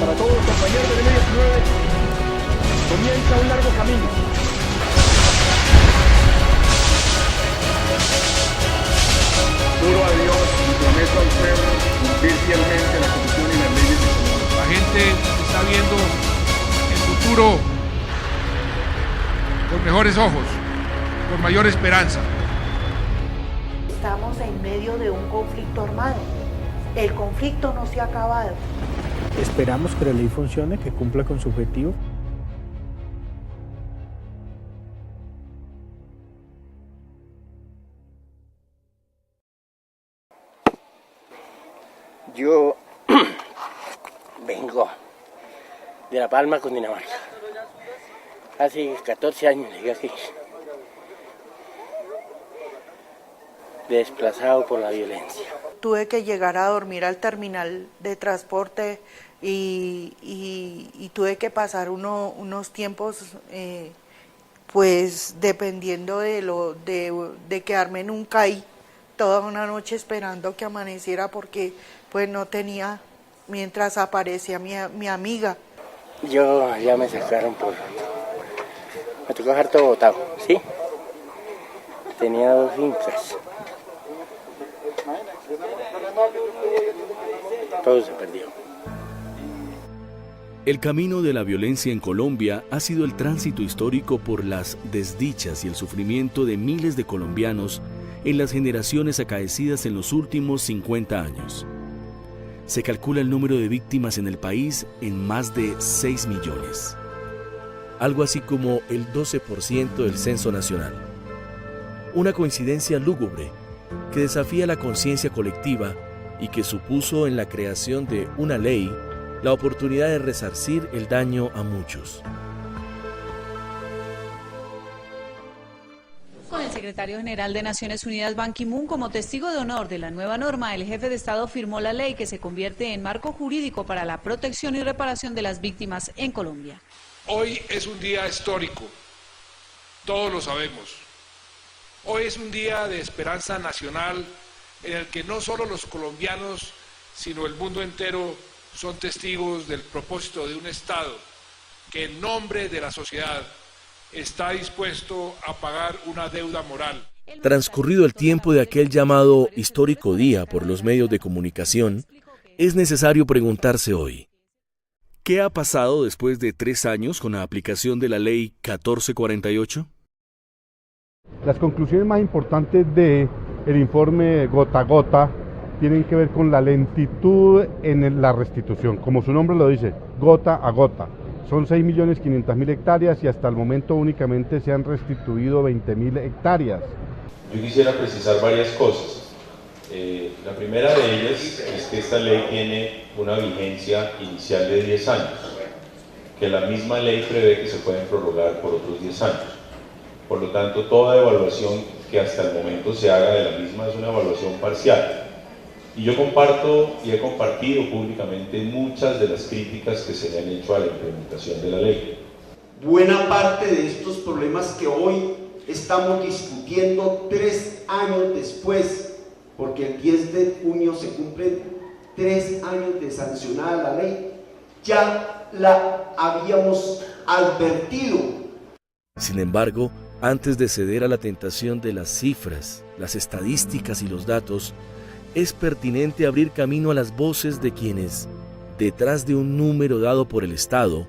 Para todos los compañeros del M19 comienza un largo camino. Juro a Dios y prometo al pueblo cumplir fielmente la Constitución y las leyes de Colombia. La gente está viendo el futuro con mejores ojos, con mayor esperanza. Estamos en medio de un conflicto armado. El conflicto no se ha acabado. Esperamos que la ley funcione, que cumpla con su objetivo. Yo vengo de La Palma, Cundinamarca. Hace 14 años llegué aquí. Desplazado por la violencia. Tuve que llegar a dormir al terminal de transporte y tuve que pasar unos tiempos, pues dependiendo de quedarme en un CAI toda una noche esperando que amaneciera porque pues no tenía, mientras aparecía mi amiga. Yo ya me sacaron me tocó dejar todo botado, ¿sí? Tenía 2 fincas. Todo se perdió. El camino de la violencia en Colombia ha sido el tránsito histórico por las desdichas y el sufrimiento de miles de colombianos en las generaciones acaecidas en los últimos 50 años. Se calcula el número de víctimas en el país en más de 6 millones. Algo así como el 12% del censo nacional. Una coincidencia lúgubre que desafía la conciencia colectiva y que supuso en la creación de una ley la oportunidad de resarcir el daño a muchos. Con el secretario general de Naciones Unidas, Ban Ki-moon, como testigo de honor de la nueva norma, el jefe de Estado firmó la ley que se convierte en marco jurídico para la protección y reparación de las víctimas en Colombia. Hoy es un día histórico, todos lo sabemos. Hoy es un día de esperanza nacional en el que no solo los colombianos, sino el mundo entero son testigos del propósito de un Estado que en nombre de la sociedad está dispuesto a pagar una deuda moral. Transcurrido el tiempo de aquel llamado histórico día por los medios de comunicación, es necesario preguntarse hoy, ¿qué ha pasado después de 3 años con la aplicación de la Ley 1448? Las conclusiones más importantes del informe Gota a Gota tienen que ver con la lentitud en la restitución. Como su nombre lo dice, gota a gota. Son 6.500.000 hectáreas y hasta el momento únicamente se han restituido 20.000 hectáreas. Yo quisiera precisar varias cosas. La primera de ellas es que esta ley tiene una vigencia inicial de 10 años, que la misma ley prevé que se pueden prorrogar por otros 10 años. Por lo tanto, toda evaluación que hasta el momento se haga de la misma es una evaluación parcial. Y yo comparto y he compartido públicamente muchas de las críticas que se le han hecho a la implementación de la ley. Buena parte de estos problemas que hoy estamos discutiendo 3 años después, porque el 10 de junio se cumplen 3 años de sancionada la ley, ya la habíamos advertido. Sin embargo, antes de ceder a la tentación de las cifras, las estadísticas y los datos, es pertinente abrir camino a las voces de quienes, detrás de un número dado por el Estado,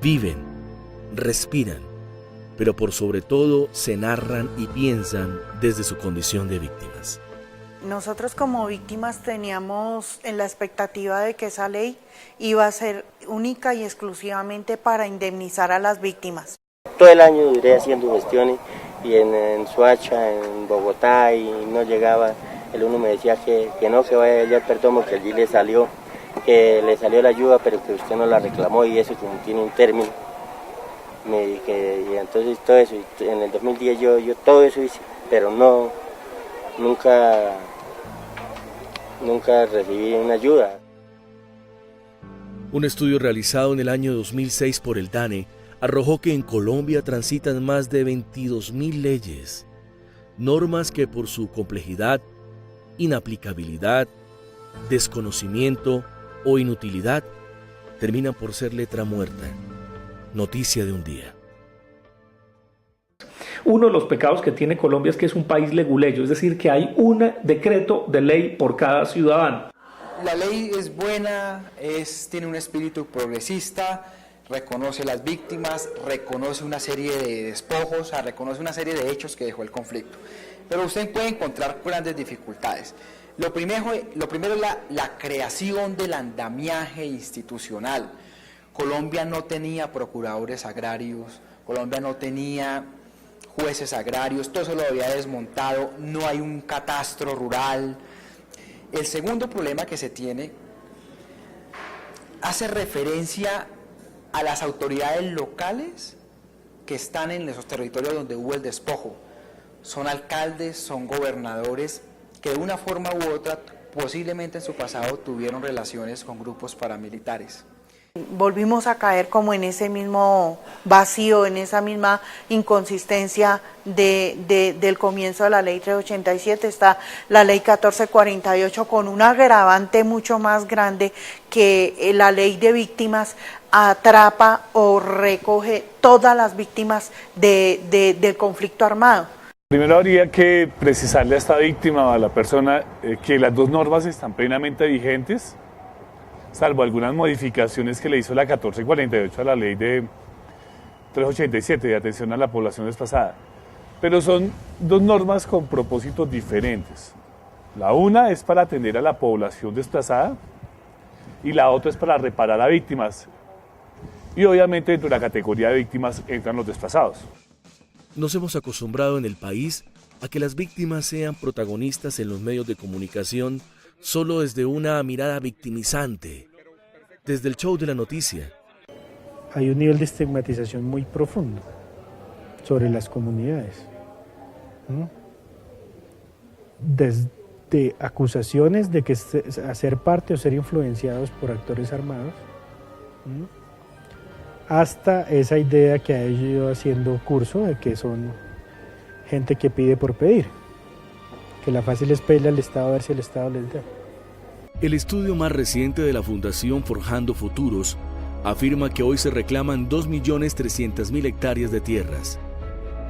viven, respiran, pero por sobre todo se narran y piensan desde su condición de víctimas. Nosotros como víctimas teníamos en la expectativa de que esa ley iba a ser única y exclusivamente para indemnizar a las víctimas. Todo el año duré haciendo gestiones y en Soacha, en Bogotá, y no llegaba. El uno me decía que no, que vaya allá al Perdomo, que allí que le salió la ayuda, pero que usted no la reclamó y eso como tiene un término. Y entonces todo eso, en el 2010 yo todo eso hice, pero nunca recibí una ayuda. Un estudio realizado en el año 2006 por el DANE arrojó que en Colombia transitan más de 22.000 leyes, normas que por su complejidad, inaplicabilidad, desconocimiento o inutilidad terminan por ser letra muerta, noticia de un día. Uno de los pecados que tiene Colombia es que es un país leguleyo, es decir, que hay un decreto de ley por cada ciudadano. La ley es buena, tiene un espíritu progresista, reconoce las víctimas, reconoce una serie de despojos, reconoce una serie de hechos que dejó el conflicto. Pero usted puede encontrar grandes dificultades. Lo primero es la creación del andamiaje institucional. Colombia no tenía procuradores agrarios, Colombia no tenía jueces agrarios, todo eso lo había desmontado, no hay un catastro rural. El segundo problema que se tiene hace referencia a las autoridades locales que están en esos territorios donde hubo el despojo. Son alcaldes, son gobernadores que de una forma u otra posiblemente en su pasado tuvieron relaciones con grupos paramilitares. Volvimos a caer como en ese mismo vacío, en esa misma inconsistencia del comienzo de la ley 387. Está la ley 1448 con un agravante mucho más grande, que la ley de víctimas atrapa o recoge todas las víctimas del conflicto armado. Primero habría que precisarle a esta víctima o a la persona que las dos normas están plenamente vigentes, salvo algunas modificaciones que le hizo la 1448 a la ley de 387 de atención a la población desplazada. Pero son dos normas con propósitos diferentes. La una es para atender a la población desplazada y la otra es para reparar a víctimas. Y obviamente dentro de la categoría de víctimas entran los desplazados. Nos hemos acostumbrado en el país a que las víctimas sean protagonistas en los medios de comunicación solo desde una mirada victimizante, desde el show de la noticia. Hay un nivel de estigmatización muy profundo sobre las comunidades, desde acusaciones de que hacer parte o ser influenciados por actores armados, hasta esa idea que ha ido haciendo curso de que son gente que pide por pedir, que la fácil es pedirle al Estado a ver si el Estado les da. El estudio más reciente de la Fundación Forjando Futuros afirma que hoy se reclaman 2.300.000 hectáreas de tierras.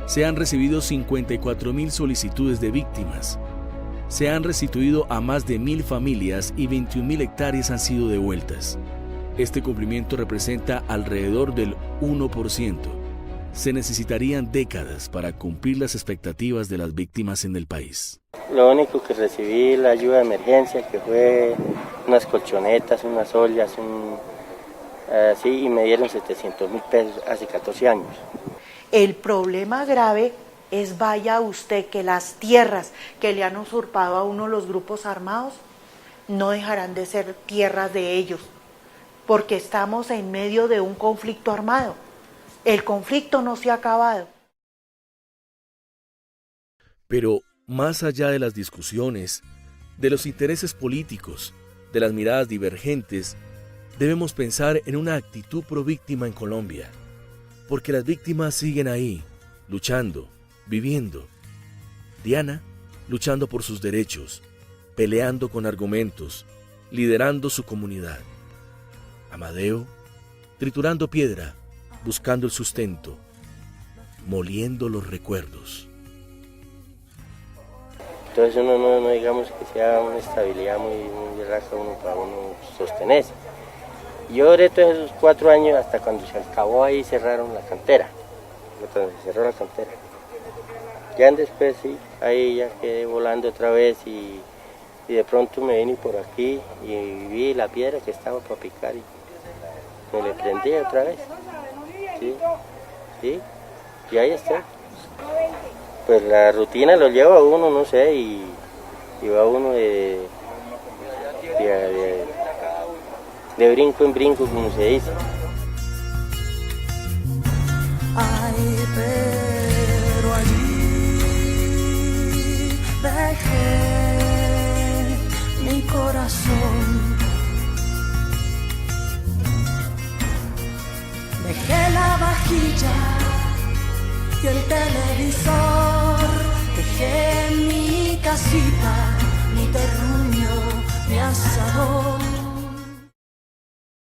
Se han recibido 54.000 solicitudes de víctimas. Se han restituido a más de 1.000 familias y 21.000 hectáreas han sido devueltas. Este cumplimiento representa alrededor del 1%. Se necesitarían décadas para cumplir las expectativas de las víctimas en el país. Lo único que recibí la ayuda de emergencia, que fue unas colchonetas, unas ollas, así, y me dieron 700.000 pesos hace 14 años. El problema grave es, vaya usted, que las tierras que le han usurpado a uno los grupos armados no dejarán de ser tierras de ellos, porque estamos en medio de un conflicto armado. El conflicto no se ha acabado. Pero más allá de las discusiones, de los intereses políticos, de las miradas divergentes, debemos pensar en una actitud pro víctima en Colombia, porque las víctimas siguen ahí, luchando, viviendo. Diana, luchando por sus derechos, peleando con argumentos, liderando su comunidad. Amadeo, triturando piedra, buscando el sustento, moliendo los recuerdos. Entonces uno no digamos que sea una estabilidad muy raza para uno sostenerse. Yo duré todos esos 4 años hasta cuando se acabó ahí cerraron la cantera, cuando se cerró la cantera. Ya después sí, ahí ya quedé volando otra vez y de pronto me vine por aquí y vi la piedra que estaba para picar y me le prendí otra vez. Sí, y ahí está. Pues la rutina lo lleva a uno, no sé, y va uno de brinco en brinco, como se dice. Ay, pero allí dejé mi corazón. Dejé la vajilla y el televisor.